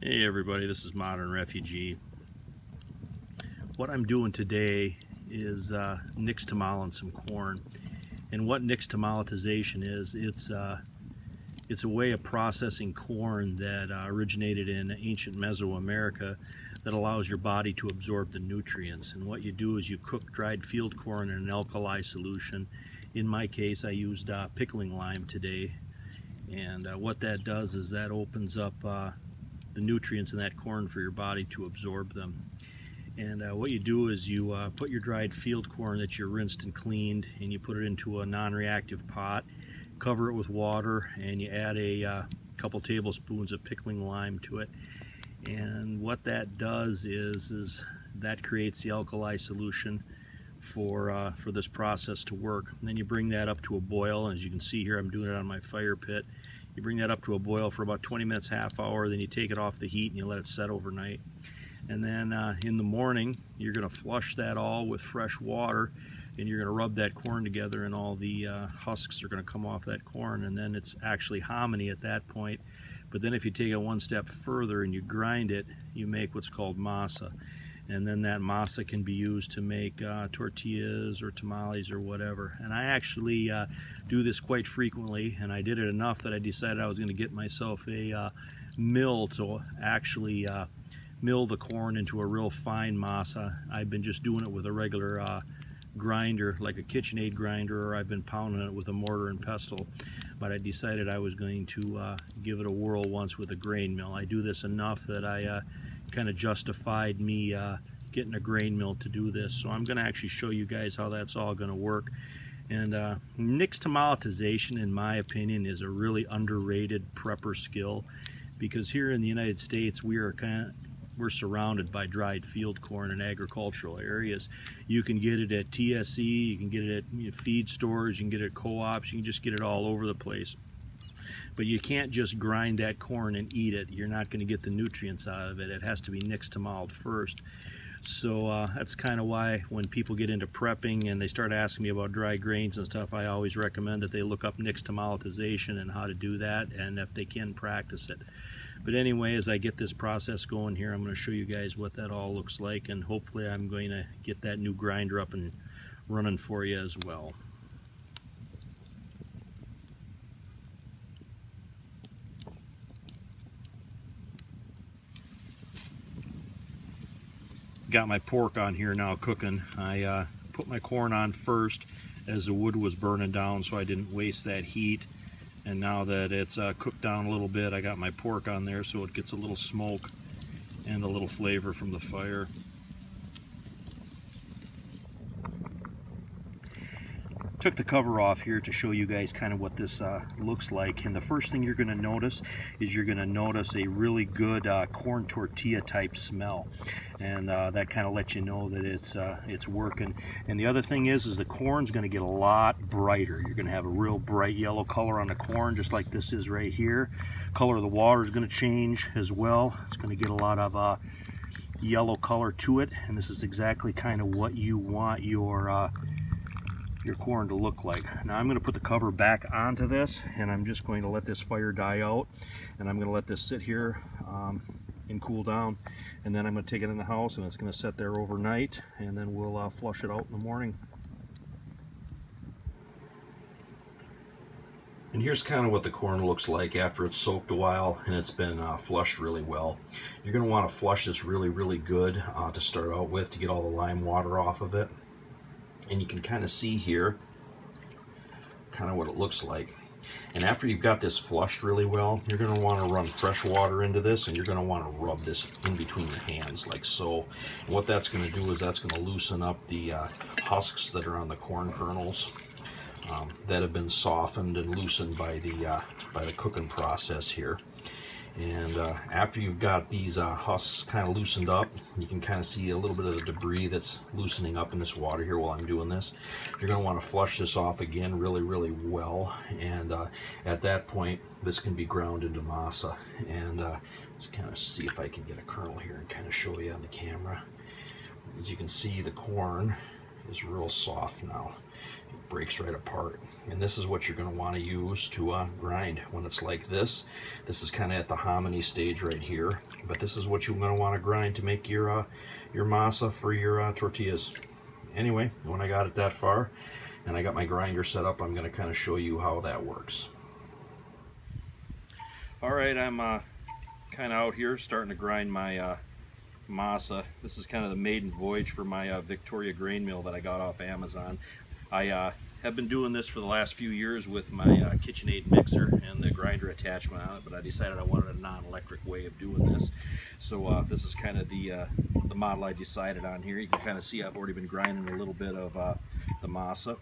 Hey everybody, this is Modern Refugee. What I'm doing today is nixtamaling some corn. And what nixtamalization is, it's a way of processing corn that originated in ancient Mesoamerica that allows your body to absorb the nutrients. And what you do is you cook dried field corn in an alkali solution. In my case, I used pickling lime today. And what that does is that opens up the nutrients in that corn for your body to absorb them. And what you do is you put your dried field corn that you rinsed and cleaned, and you put it into a non-reactive pot, cover it with water, and you add a couple tablespoons of pickling lime to it. And what that does is that creates the alkali solution for this process to work. And then you bring that up to a boil, and as you can see here, I'm doing it on my fire pit. You bring that up to a boil for about 20 minutes, half hour, then you take it off the heat and you let it set overnight. And then in the morning, you're going to flush that all with fresh water, and you're going to rub that corn together, and all the husks are going to come off that corn, and then it's actually hominy at that point. But then if you take it one step further and you grind it, you make what's called masa. And then that masa can be used to make tortillas or tamales or whatever. And I actually do this quite frequently, and I did it enough that I decided I was going to get myself a mill to actually mill the corn into a real fine masa. I've been just doing it with a regular grinder, like a KitchenAid grinder, or I've been pounding it with a mortar and pestle. But I decided I was going to give it a whirl once with a grain mill. I do this enough that I kind of justified me getting a grain mill to do this. So I'm going to actually show you guys how that's all going to work. And nixtamalization, in my opinion, is a really underrated prepper skill, because here in the United States we're surrounded by dried field corn in agricultural areas. You can get it at TSE, you can get it at feed stores, you can get it at co-ops, you can just get it all over the place. But you can't just grind that corn and eat it. You're not going to get the nutrients out of it. It has to be nixtamaled first. So that's kind of why when people get into prepping and they start asking me about dry grains and stuff, I always recommend that they look up nixtamalization and how to do that, and if they can, practice it. But anyway, as I get this process going here, I'm going to show you guys what that all looks like, and hopefully I'm going to get that new grinder up and running for you as well. Got my pork on here now cooking. I put my corn on first as the wood was burning down, so I didn't waste that heat. And now that it's cooked down a little bit, I got my pork on there so it gets a little smoke and a little flavor from the fire. Took the cover off here to show you guys kind of what this looks like. And the first thing you're going to notice is you're going to notice a really good corn tortilla type smell, and that kind of lets you know that it's working. And the other thing is the corn's going to get a lot brighter. You're going to have a real bright yellow color on the corn, just like this is right here. Color of the water is going to change as well. It's going to get a lot of yellow color to it, and this is exactly kind of what you want your corn to look like. Now I'm going to put the cover back onto this, and I'm just going to let this fire die out, and I'm going to let this sit here and cool down, and then I'm going to take it in the house and it's going to sit there overnight, and then we'll flush it out in the morning. And here's kind of what the corn looks like after it's soaked a while and it's been flushed really well. You're going to want to flush this really good to start out with, to get all the lime water off of it. And you can kind of see here kind of what it looks like. And after you've got this flushed really well, you're going to want to run fresh water into this, and you're going to want to rub this in between your hands like so. And what that's going to do is that's going to loosen up the husks that are on the corn kernels that have been softened and loosened by the cooking process here. And after you've got these husks kind of loosened up, you can kind of see a little bit of the debris that's loosening up in this water here while I'm doing this. You're going to want to flush this off again really well, and at that point this can be ground into masa. And just kind of see if I can get a kernel here and kind of show you on the camera. As you can see, the corn is real soft now. It breaks right apart. And this is what you're going to want to use to grind when it's like this. This is kind of at the hominy stage right here, but this is what you're going to want to grind to make your masa for your tortillas. Anyway, when I got it that far and I got my grinder set up, I'm going to kind of show you how that works. All right, I'm kind of out here starting to grind my masa. This is kind of the maiden voyage for my Victoria grain mill that I got off Amazon. I have been doing this for the last few years with my KitchenAid mixer and the grinder attachment on it, but I decided I wanted a non-electric way of doing this. So this is kind of the model I decided on here. You can kind of see I've already been grinding a little bit of the masa.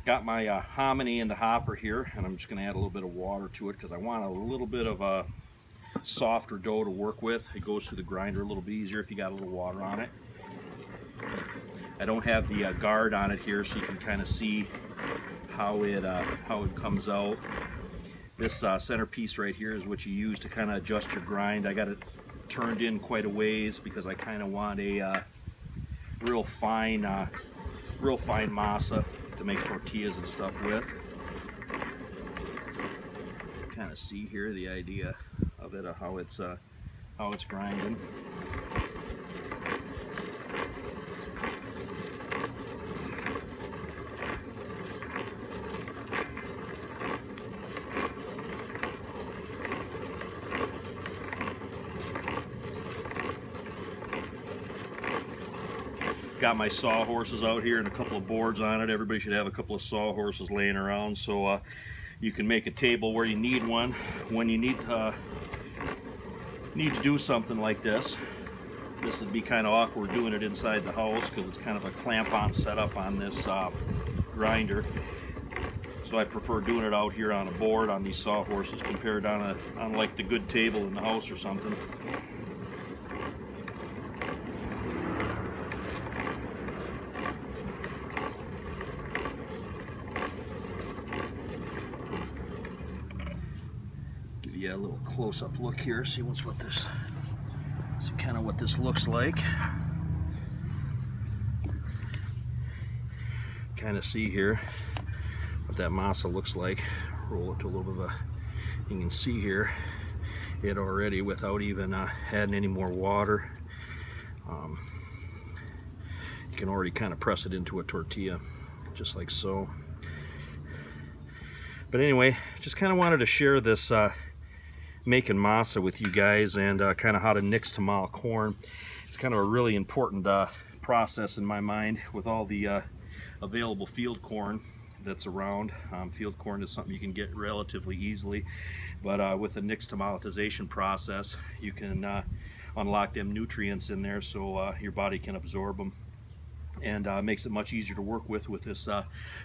Got my hominy in the hopper here, and I'm just going to add a little bit of water to it because I want a little bit of a softer dough to work with. It goes through the grinder a little bit easier if you got a little water on it. I don't have the guard on it here, so you can kind of see how it comes out. This center piece right here is what you use to kind of adjust your grind. I got it turned in quite a ways because I kind of want a real fine masa to make tortillas and stuff with. Kind of see here the idea of it, of how it's grinding. Got my sawhorses out here and a couple of boards on it. Everybody should have a couple of sawhorses laying around, so you can make a table where you need one when you need to do something like this. This would be kind of awkward doing it inside the house because it's kind of a clamp-on setup on this grinder. So I prefer doing it out here on a board on these sawhorses compared on like the good table in the house or something. Yeah, a little close-up look here. See kind of what this looks like. Kind of see here what that masa looks like. Roll it to a little bit of you can see here it already without even adding any more water. You can already kind of press it into a tortilla, just like so. But anyway, just kind of wanted to share this making masa with you guys and kind of how to nixtamal corn. It's kind of a really important process in my mind with all the available field corn that's around. Field corn is something you can get relatively easily, but with the nixtamalization process you can unlock them nutrients in there so your body can absorb them, and makes it much easier to work with this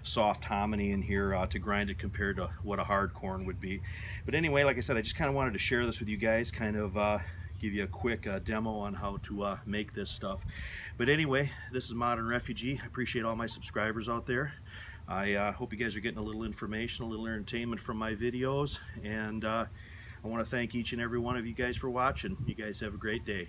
soft hominy in here to grind it compared to what a hard corn would be. But anyway, like I said, I just kind of wanted to share this with you guys, kind of give you a quick demo on how to make this stuff. But anyway, this is Modern Refugee. I appreciate all my subscribers out there. I hope you guys are getting a little information, a little entertainment from my videos, and I want to thank each and every one of you guys for watching. You guys have a great day.